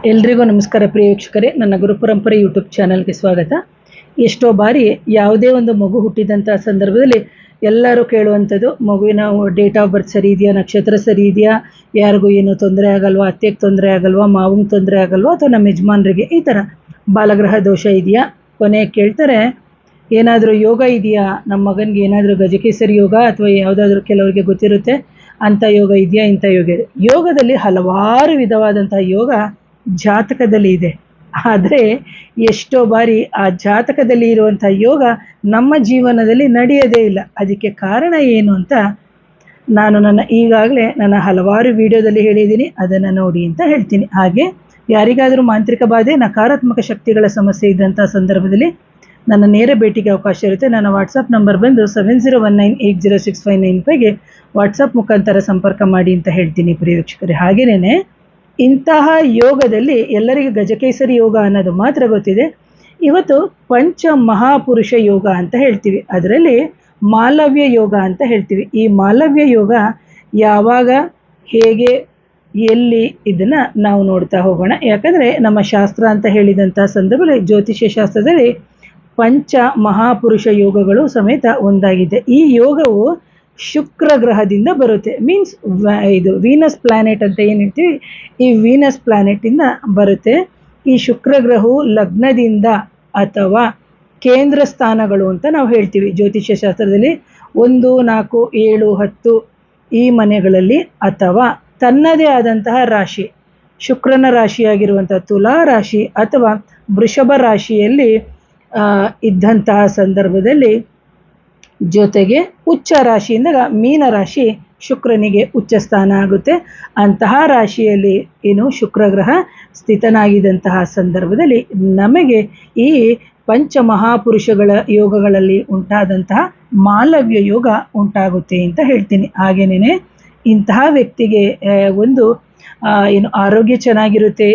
ಎಲ್ರಿಗೂ ನಮಸ್ಕಾರ ಪ್ರಿಯ ವೀಕ್ಷಕರೇ, ನನ್ನ ಗುರುಪರಂಪರೆ ಯೂಟ್ಯೂಬ್ ಚಾನಲ್ಗೆ ಸ್ವಾಗತ. ಎಷ್ಟೋ ಬಾರಿ ಯಾವುದೇ ಒಂದು ಮಗು ಹುಟ್ಟಿದಂಥ ಸಂದರ್ಭದಲ್ಲಿ ಎಲ್ಲರೂ ಕೇಳುವಂಥದ್ದು, ಮಗುವಿನ ಡೇಟ್ ಆಫ್ ಬರ್ತ್ ಸರಿ ಇದೆಯಾ, ನಕ್ಷತ್ರ ಸರಿ ಇದೆಯಾ, ಯಾರಿಗೂ ಏನೂ ತೊಂದರೆ ಆಗಲ್ವಾ, ಅತ್ತೆಗೆ ತೊಂದರೆ ಆಗಲ್ವಾ, ಮಾವಂಗೆ ತೊಂದರೆ ಆಗಲ್ವಾ, ಅಥವಾ ನಮ್ಮ ಯಜಮಾನರಿಗೆ ಈ ಥರ ಬಾಲಗ್ರಹ ದೋಷ ಇದೆಯಾ. ಕೊನೆ ಕೇಳ್ತಾರೆ, ಏನಾದರೂ ಯೋಗ ಇದೆಯಾ, ನಮ್ಮ ಮಗನಿಗೆ ಏನಾದರೂ ಗಜಕೇಸರಿ ಯೋಗ ಅಥವಾ ಯಾವುದಾದ್ರೂ ಕೆಲವರಿಗೆ ಗೊತ್ತಿರುತ್ತೆ ಅಂಥ ಯೋಗ ಇದೆಯಾ, ಇಂಥ ಯೋಗ ಇದೆ. ಯೋಗದಲ್ಲಿ ಹಲವಾರು ವಿಧವಾದಂಥ ಯೋಗ ಜಾತಕದಲ್ಲಿ ಇದೆ. ಆದರೆ ಎಷ್ಟೋ ಬಾರಿ ಆ ಜಾತಕದಲ್ಲಿ ಇರುವಂಥ ಯೋಗ ನಮ್ಮ ಜೀವನದಲ್ಲಿ ನಡೆಯೋದೇ ಇಲ್ಲ. ಅದಕ್ಕೆ ಕಾರಣ ಏನು ಅಂತ ನಾನು ಈಗಾಗಲೇ ನನ್ನ ಹಲವಾರು ವಿಡಿಯೋದಲ್ಲಿ ಹೇಳಿದ್ದೀನಿ, ಅದನ್ನು ನೋಡಿ ಅಂತ ಹೇಳ್ತೀನಿ. ಹಾಗೆ ಯಾರಿಗಾದರೂ ಮಾಂತ್ರಿಕ ಬಾಧೆ, ನಕಾರಾತ್ಮಕ ಶಕ್ತಿಗಳ ಸಮಸ್ಯೆ ಇದ್ದಂಥ ಸಂದರ್ಭದಲ್ಲಿ ನನ್ನ ನೇರ ಭೇಟಿಗೆ ಅವಕಾಶ ಇರುತ್ತೆ. ನನ್ನ ವಾಟ್ಸಪ್ ನಂಬರ್ ಬಂದು 7019806595ಗೆ ವಾಟ್ಸಪ್ ಮುಖಾಂತರ ಸಂಪರ್ಕ ಮಾಡಿ ಅಂತ ಹೇಳ್ತೀನಿ ಪ್ರಿಯ ವೀಕ್ಷಕರೇ. ಹಾಗೆಯೇ ಇಂತಹ ಯೋಗದಲ್ಲಿ ಎಲ್ಲರಿಗೆ ಗಜಕೇಸರಿ ಯೋಗ ಅನ್ನೋದು ಮಾತ್ರ ಗೊತ್ತಿದೆ. ಇವತ್ತು ಪಂಚ ಮಹಾಪುರುಷ ಯೋಗ ಅಂತ ಹೇಳ್ತೀವಿ, ಅದರಲ್ಲಿ ಮಾಲವ್ಯ ಯೋಗ ಅಂತ ಹೇಳ್ತೀವಿ. ಈ ಮಾಲವ್ಯ ಯೋಗ ಯಾವಾಗ, ಹೇಗೆ, ಎಲ್ಲಿ, ಇದನ್ನು ನಾವು ನೋಡ್ತಾ ಹೋಗೋಣ. ಯಾಕಂದರೆ ನಮ್ಮ ಶಾಸ್ತ್ರ ಅಂತ ಹೇಳಿದಂಥ ಸಂದರ್ಭದಲ್ಲಿ ಜ್ಯೋತಿಷ್ಯ ಶಾಸ್ತ್ರದಲ್ಲಿ ಪಂಚ ಮಹಾಪುರುಷ ಯೋಗಗಳು ಸಮೇತ ಒಂದಾಗಿದೆ. ಈ ಯೋಗವು ಶುಕ್ರ ಗ್ರಹದಿಂದ ಬರುತ್ತೆ. ಮೀನ್ಸ್ ಇದು ವೀನಸ್ ಪ್ಲಾನೆಟ್ ಅಂತ ಏನು ಹೇಳ್ತೀವಿ, ಈ ವೀನಸ್ ಪ್ಲಾನೆಟಿಂದ ಬರುತ್ತೆ. ಈ ಶುಕ್ರ ಗ್ರಹವು ಲಗ್ನದಿಂದ ಅಥವಾ ಕೇಂದ್ರ ಸ್ಥಾನಗಳು ಅಂತ ನಾವು ಹೇಳ್ತೀವಿ ಜ್ಯೋತಿಷ್ಯ ಶಾಸ್ತ್ರದಲ್ಲಿ. 1, 4, 7, 10 ಈ ಮನೆಗಳಲ್ಲಿ, ಅಥವಾ ತನ್ನದೇ ಆದಂತಹ ರಾಶಿ, ಶುಕ್ರನ ರಾಶಿಯಾಗಿರುವಂಥ ತುಲಾ ರಾಶಿ ಅಥವಾ ವೃಷಭ ರಾಶಿಯಲ್ಲಿ ಇದ್ದಂತಹ ಸಂದರ್ಭದಲ್ಲಿ, ಜೊತೆಗೆ ಉಚ್ಚ ರಾಶಿಯಿಂದ ಮೀನ ರಾಶಿ ಶುಕ್ರನಿಗೆ ಉಚ್ಚ ಸ್ಥಾನ ಆಗುತ್ತೆ. ಅಂತಹ ರಾಶಿಯಲ್ಲಿ ಏನು ಶುಕ್ರ ಗ್ರಹ ಸ್ಥಿತನಾಗಿದ್ದಂತಹ ಸಂದರ್ಭದಲ್ಲಿ ನಮಗೆ ಈ ಪಂಚ ಮಹಾಪುರುಷಗಳ ಯೋಗಗಳಲ್ಲಿ ಉಂಟಾದಂತಹ ಮಾಲವ್ಯ ಯೋಗ ಉಂಟಾಗುತ್ತೆ ಅಂತ ಹೇಳ್ತೀನಿ. ಹಾಗೇನೇ ಇಂತಹ ವ್ಯಕ್ತಿಗೆ ಒಂದು ಏನು ಆರೋಗ್ಯ ಚೆನ್ನಾಗಿರುತ್ತೆ,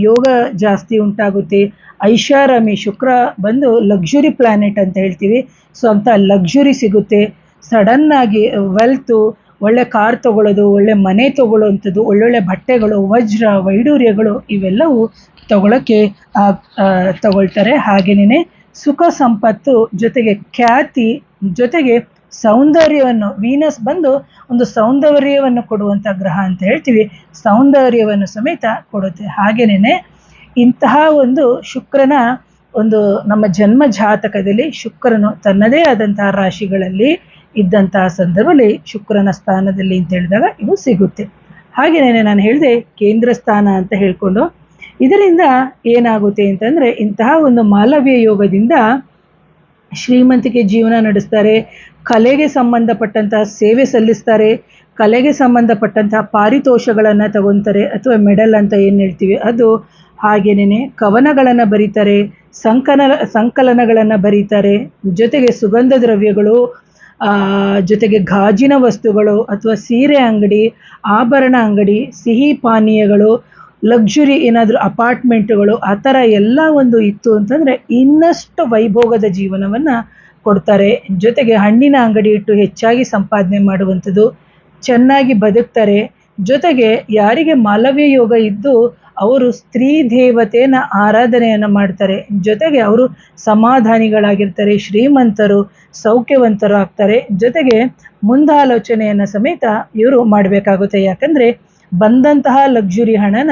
ಯೋಗ ಜಾಸ್ತಿ ಉಂಟಾಗುತ್ತೆ, ಐಷಾರಾಮಿ, ಶುಕ್ರ ಬಂದು ಲಕ್ಸುರಿ ಪ್ಲಾನೆಟ್ ಅಂತ ಹೇಳ್ತೀವಿ. ಸೊ ಅಂಥ ಲಕ್ಸುರಿ ಸಿಗುತ್ತೆ. ಸಡನ್ನಾಗಿ ವೆಲ್ತು, ಒಳ್ಳೆ ಕಾರ್ ತೊಗೊಳ್ಳೋದು, ಒಳ್ಳೆ ಮನೆ ತೊಗೊಳ್ಳೋವಂಥದ್ದು, ಒಳ್ಳೊಳ್ಳೆ ಬಟ್ಟೆಗಳು, ವಜ್ರ ವೈಡೂರ್ಯಗಳು ಇವೆಲ್ಲವೂ ತಗೊಳ್ತಾರೆ. ಹಾಗೆಯೇ ಸುಖ ಸಂಪತ್ತು, ಜೊತೆಗೆ ಖ್ಯಾತಿ, ಜೊತೆಗೆ ಸೌಂದರ್ಯವನ್ನು, ವೀನಸ್ ಬಂದು ಒಂದು ಸೌಂದರ್ಯವನ್ನು ಕೊಡುವಂಥ ಗ್ರಹ ಅಂತ ಹೇಳ್ತೀವಿ, ಸೌಂದರ್ಯವನ್ನು ಸಮೇತ ಕೊಡುತ್ತೆ. ಹಾಗೆಯೇ ಇಂತಹ ಒಂದು ಶುಕ್ರನ ಒಂದು ನಮ್ಮ ಜನ್ಮ ಜಾತಕದಲ್ಲಿ ಶುಕ್ರನು ತನ್ನದೇ ಆದಂತಹ ರಾಶಿಗಳಲ್ಲಿ ಇದ್ದಂತಹ ಸಂದರ್ಭದಲ್ಲಿ ಶುಕ್ರನ ಸ್ಥಾನದಲ್ಲಿ ಅಂತ ಹೇಳಿದಾಗ ಇವು ಸಿಗುತ್ತೆ. ಹಾಗೆಯೇ ನಾನು ಹೇಳಿದೆ ಕೇಂದ್ರ ಸ್ಥಾನ ಅಂತ ಹೇಳ್ಕೊಂಡು, ಇದರಿಂದ ಏನಾಗುತ್ತೆ ಅಂತಂದರೆ ಇಂತಹ ಒಂದು ಮಾಲವ್ಯ ಯೋಗದಿಂದ ಶ್ರೀಮಂತಿಕೆ ಜೀವನ ನಡೆಸ್ತಾರೆ, ಕಲೆಗೆ ಸಂಬಂಧಪಟ್ಟಂತಹ ಸೇವೆ ಸಲ್ಲಿಸ್ತಾರೆ, ಕಲೆಗೆ ಸಂಬಂಧಪಟ್ಟಂತಹ ಪಾರಿತೋಷಗಳನ್ನು ತಗೊತಾರೆ ಅಥವಾ ಮೆಡಲ್ ಅಂತ ಏನು ಹೇಳ್ತೀವಿ ಅದು. ಹಾಗೆಯೇ ಕವನಗಳನ್ನು ಬರೀತಾರೆ, ಸಂಕಲನಗಳನ್ನು ಬರೀತಾರೆ, ಜೊತೆಗೆ ಸುಗಂಧ ದ್ರವ್ಯಗಳು, ಜೊತೆಗೆ ಗಾಜಿನ ವಸ್ತುಗಳು ಅಥವಾ ಸೀರೆ ಅಂಗಡಿ, ಆಭರಣ ಅಂಗಡಿ, ಸಿಹಿ ಪಾನೀಯಗಳು, ಲಕ್ಸುರಿ ಏನಾದರೂ ಅಪಾರ್ಟ್ಮೆಂಟ್ಗಳು ಆ ಥರ ಎಲ್ಲ ಒಂದು ಇತ್ತು ಅಂತಂದರೆ ಇನ್ನಷ್ಟು ವೈಭೋಗದ ಜೀವನವನ್ನು ಕೊಡ್ತಾರೆ. ಜೊತೆಗೆ ಹಣ್ಣಿನ ಅಂಗಡಿ ಇಟ್ಟು ಹೆಚ್ಚಾಗಿ ಸಂಪಾದನೆ ಮಾಡುವಂಥದ್ದು, ಚೆನ್ನಾಗಿ ಬದುಕ್ತಾರೆ. ಜೊತೆಗೆ ಯಾರಿಗೆ ಮಾಲವ್ಯ ಯೋಗ ಇದ್ದು ಅವರು ಸ್ತ್ರೀ ದೇವತೆಯನ್ನು ಆರಾಧನೆಯನ್ನು ಮಾಡ್ತಾರೆ, ಜೊತೆಗೆ ಅವರು ಸಮಾಧಾನಿಗಳಾಗಿರ್ತಾರೆ, ಶ್ರೀಮಂತರು, ಸೌಖ್ಯವಂತರು ಆಗ್ತಾರೆ. ಜೊತೆಗೆ ಮುಂದಾಲೋಚನೆಯನ್ನು ಸಮೇತ ಇವರು ಮಾಡಬೇಕಾಗುತ್ತೆ. ಯಾಕಂದರೆ ಬಂದಂತಹ ಲಕ್ಸುರಿ ಹಣನ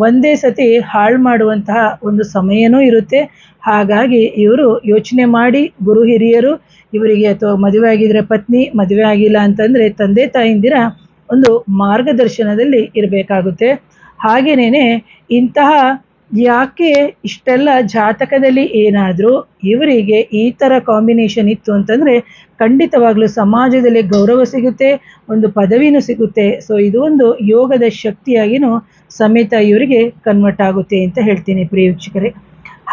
ಒಂದೇ ಸತಿ ಹಾಳು ಮಾಡುವಂತಹ ಒಂದು ಸಮಯನೂ ಇರುತ್ತೆ. ಹಾಗಾಗಿ ಇವರು ಯೋಚನೆ ಮಾಡಿ, ಗುರು ಹಿರಿಯರು ಇವರಿಗೆ ಅಥವಾ ಮದುವೆ ಆಗಿದ್ರೆ ಪತ್ನಿ, ಮದುವೆ ಆಗಿಲ್ಲ ಅಂತಂದರೆ ತಂದೆ ತಾಯಿಂದಿರ ಒಂದು ಮಾರ್ಗದರ್ಶನದಲ್ಲಿ ಇರಬೇಕಾಗುತ್ತೆ. ಹಾಗೆಯೇ ಇಂತಹ ಯಾಕೆ ಇಷ್ಟೆಲ್ಲ ಜಾತಕದಲ್ಲಿ ಏನಾದರೂ ಇವರಿಗೆ ಈ ಥರ ಕಾಂಬಿನೇಷನ್ ಇತ್ತು ಅಂತಂದರೆ ಖಂಡಿತವಾಗ್ಲೂ ಸಮಾಜದಲ್ಲಿ ಗೌರವ ಸಿಗುತ್ತೆ, ಒಂದು ಪದವಿನೂ ಸಿಗುತ್ತೆ. ಸೊ ಇದು ಒಂದು ಯೋಗದ ಶಕ್ತಿಯಾಗಿಯೂ ಸಮೇತ ಇವರಿಗೆ ಕನ್ವರ್ಟ್ ಆಗುತ್ತೆ ಅಂತ ಹೇಳ್ತೀನಿ ಪ್ರಿಯ ವೀಕ್ಷಕರೇ.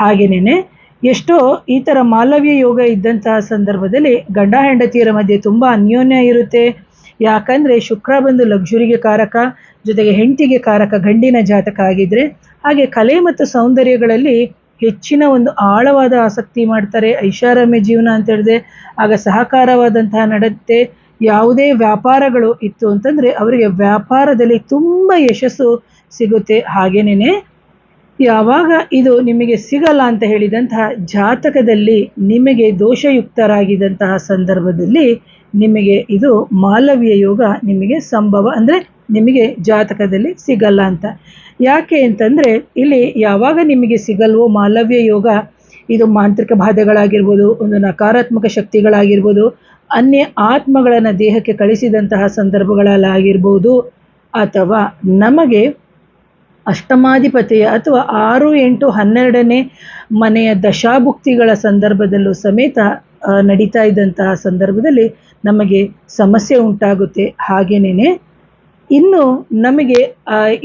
ಹಾಗೆಯೇ ಎಷ್ಟೋ ಈ ಥರ ಮಾಲವ್ಯ ಯೋಗ ಇದ್ದಂತಹ ಸಂದರ್ಭದಲ್ಲಿ ಗಂಡ ಹೆಂಡತಿಯರ ಮಧ್ಯೆ ತುಂಬ ಅನ್ಯೋನ್ಯ ಇರುತ್ತೆ. ಯಾಕಂದರೆ ಶುಕ್ರ ಬಂದು ಲಕ್ಸುರಿಗೆ ಕಾರಕ, ಜೊತೆಗೆ ಹೆಂಡತಿಗೆ ಕಾರಕ ಗಂಡಿನ ಜಾತಕ ಆಗಿದ್ದರೆ. ಹಾಗೆ ಕಲೆ ಮತ್ತು ಸೌಂದರ್ಯಗಳಲ್ಲಿ ಹೆಚ್ಚಿನ ಒಂದು ಆಳವಾದ ಆಸಕ್ತಿ ಮಾಡ್ತಾರೆ, ಐಷಾರಾಮ್ಯ ಜೀವನ ಅಂತ ಹೇಳಿದೆ. ಆಗ ಸಹಕಾರವಾದಂತಹ ನಡತೆ, ಯಾವುದೇ ವ್ಯಾಪಾರಗಳು ಇತ್ತು ಅಂತಂದರೆ ಅವರಿಗೆ ವ್ಯಾಪಾರದಲ್ಲಿ ತುಂಬ ಯಶಸ್ಸು ಸಿಗುತ್ತೆ. ಹಾಗೇನೇ ಯಾವಾಗ ಇದು ನಿಮಗೆ ಸಿಗಲ್ಲ ಅಂತ ಹೇಳಿದಂತಹ ಜಾತಕದಲ್ಲಿ ನಿಮಗೆ ದೋಷಯುಕ್ತರಾಗಿದ್ದಂತಹ ಸಂದರ್ಭದಲ್ಲಿ ನಿಮಗೆ ಇದು ಮಾಲವ್ಯ ಯೋಗ ನಿಮಗೆ ಸಂಭವ, ಅಂದರೆ ನಿಮಗೆ ಜಾತಕದಲ್ಲಿ ಸಿಗಲ್ಲ ಅಂತ. ಯಾಕೆ ಅಂತಂದರೆ ಇಲ್ಲಿ ಯಾವಾಗ ನಿಮಗೆ ಸಿಗಲ್ವೋ ಮಾಲವ್ಯ ಯೋಗ, ಇದು ಮಾಂತ್ರಿಕ ಬಾಧೆಗಳಾಗಿರ್ಬೋದು, ಒಂದು ನಕಾರಾತ್ಮಕ ಶಕ್ತಿಗಳಾಗಿರ್ಬೋದು, ಅನ್ಯ ಆತ್ಮಗಳನ್ನು ದೇಹಕ್ಕೆ ಕಳಿಸಿದಂತಹ ಸಂದರ್ಭಗಳಲ್ಲಾಗಿರ್ಬೋದು, ಅಥವಾ ನಮಗೆ ಅಷ್ಟಮಾಧಿಪತಿಯ ಅಥವಾ 6, 8, 12ನೇ ಮನೆಯ ದಶಾಭುಕ್ತಿಗಳ ಸಂದರ್ಭದಲ್ಲೂ ಸಮೇತ ನಡೀತಾ ಇದ್ದಂತಹ ಸಂದರ್ಭದಲ್ಲಿ ನಮಗೆ ಸಮಸ್ಯೆ ಉಂಟಾಗುತ್ತೆ. ಹಾಗೇನೇ ಇನ್ನು ನಮಗೆ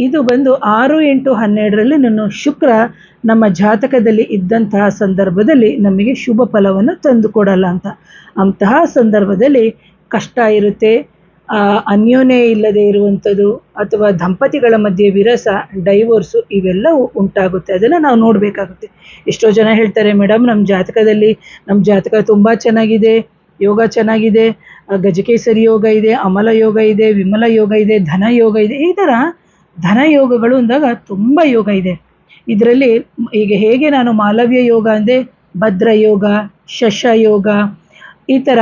ಇದು ಬಂದು 6, 8, 12ರಲ್ಲಿ ನಾನು ಶುಕ್ರ ನಮ್ಮ ಜಾತಕದಲ್ಲಿ ಇದ್ದಂತಹ ಸಂದರ್ಭದಲ್ಲಿ ನಮಗೆ ಶುಭ ಫಲವನ್ನು ತಂದುಕೊಡಲ್ಲ ಅಂತ. ಅಂತಹ ಸಂದರ್ಭದಲ್ಲಿ ಕಷ್ಟ ಇರುತ್ತೆ, ಅನ್ಯೋನ್ಯ ಇಲ್ಲದೆ ಇರುವಂಥದ್ದು, ಅಥವಾ ದಂಪತಿಗಳ ಮಧ್ಯೆ ವಿರಸ, ಡೈವೋರ್ಸು ಇವೆಲ್ಲವೂ ಉಂಟಾಗುತ್ತೆ. ಅದನ್ನು ನಾವು ನೋಡಬೇಕಾಗುತ್ತೆ. ಎಷ್ಟೋ ಜನ ಹೇಳ್ತಾರೆ, ಮೇಡಮ್ ನಮ್ಮ ಜಾತಕ ತುಂಬ ಚೆನ್ನಾಗಿದೆ, ಯೋಗ ಚೆನ್ನಾಗಿದೆ, ಗಜಕೇಸರಿ ಯೋಗ ಇದೆ, ಅಮಲ ಯೋಗ ಇದೆ, ವಿಮಲ ಯೋಗ ಇದೆ, ಧನ ಯೋಗ ಇದೆ. ಈ ಥರ ಧನ ಯೋಗಗಳು ಅಂದಾಗ ತುಂಬ ಯೋಗ ಇದೆ. ಇದರಲ್ಲಿ ಈಗ ಹೇಗೆ ನಾನು ಮಾಲವ್ಯ ಯೋಗ ಅಂದರೆ ಭದ್ರ ಯೋಗ, ಶಶ ಯೋಗ, ಈ ಥರ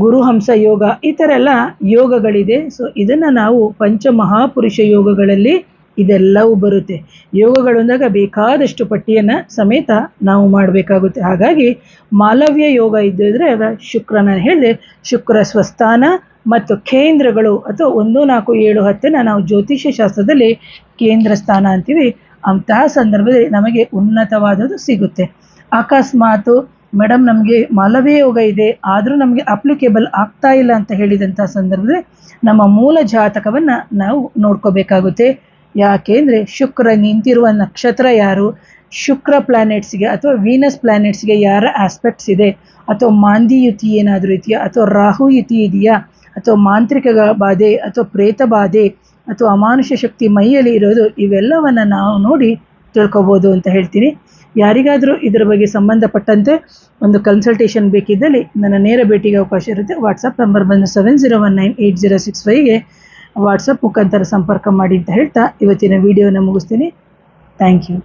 ಗುರುಹಂಸ ಯೋಗ, ಈ ಥರ ಎಲ್ಲ ಯೋಗಗಳಿದೆ. ಸೊ ಇದನ್ನು ನಾವು ಪಂಚಮಹಾಪುರುಷ ಯೋಗಗಳಲ್ಲಿ ಇದೆಲ್ಲವೂ ಬರುತ್ತೆ. ಯೋಗಗಳು ಅಂದಾಗ ಬೇಕಾದಷ್ಟು ಪಟ್ಟಿಯನ್ನು ಸಮೇತ ನಾವು ಮಾಡಬೇಕಾಗುತ್ತೆ. ಹಾಗಾಗಿ ಮಾಲವ್ಯ ಯೋಗ ಇದ್ದಿದ್ರೆ ಆಗ ಶುಕ್ರನ ಹೇಳಿದೆ, ಶುಕ್ರ ಸ್ವಸ್ಥಾನ ಮತ್ತು ಕೇಂದ್ರಗಳು ಅಥವಾ 1, 4, 7, 10ನ ನಾವು ಜ್ಯೋತಿಷ್ಯ ಶಾಸ್ತ್ರದಲ್ಲಿ ಕೇಂದ್ರ ಸ್ಥಾನ ಅಂತೀವಿ. ಅಂತಹ ಸಂದರ್ಭದಲ್ಲಿ ನಮಗೆ ಉನ್ನತವಾದದ್ದು ಸಿಗುತ್ತೆ. ಅಕಸ್ಮಾತು ಮೇಡಮ್ ನಮಗೆ ಮಾಲವ್ಯ ಯೋಗ ಇದೆ ಆದರೂ ನಮಗೆ ಅಪ್ಲಿಕೇಬಲ್ ಆಗ್ತಾ ಇಲ್ಲ ಅಂತ ಹೇಳಿದಂಥ ಸಂದರ್ಭದಲ್ಲಿ ನಮ್ಮ ಮೂಲ ಜಾತಕವನ್ನು ನಾವು ನೋಡ್ಕೋಬೇಕಾಗುತ್ತೆ. ಯಾಕೆಂದರೆ ಶುಕ್ರ ನಿಂತಿರುವ ನಕ್ಷತ್ರ ಯಾರು, ಶುಕ್ರ ಪ್ಲಾನೆಟ್ಸ್ಗೆ ಅಥವಾ ವೀನಸ್ ಪ್ಲಾನೆಟ್ಸ್ಗೆ ಯಾರ ಆಸ್ಪೆಕ್ಟ್ಸ್ ಇದೆ, ಅಥವಾ ಮಾಂದಿ ಯುತಿ ಏನಾದರೂ ಇದೆಯಾ, ಅಥವಾ ರಾಹು ಯುತಿ ಇದೆಯಾ, ಅಥವಾ ಮಾಂತ್ರಿಕ ಬಾಧೆ ಅಥವಾ ಪ್ರೇತ ಬಾಧೆ ಅಥವಾ ಅಮಾನುಷ ಶಕ್ತಿ ಮೈಯಲ್ಲಿ ಇರೋದು, ಇವೆಲ್ಲವನ್ನು ನಾವು ನೋಡಿ ತಿಳ್ಕೊಬೋದು ಅಂತ ಹೇಳ್ತೀನಿ. ಯಾರಿಗಾದರೂ ಇದರ ಬಗ್ಗೆ ಸಂಬಂಧಪಟ್ಟಂತೆ ಒಂದು ಕನ್ಸಲ್ಟೇಷನ್ ಬೇಕಿದ್ದಲ್ಲಿ ನನ್ನ ನೇರ ಭೇಟಿಗೆ ಅವಕಾಶ ಇರುತ್ತೆ. ವಾಟ್ಸಪ್ ನಂಬರ್ ಬಂದು 70198065ಗೆ ವಾಟ್ಸಪ್ ಮುಖಾಂತರ ಸಂಪರ್ಕ ಮಾಡಿ ಅಂತ ಹೇಳ್ತಾ ಇವತ್ತಿನ ವಿಡಿಯೋನ ಮುಗಿಸ್ತೀನಿ. Thank you.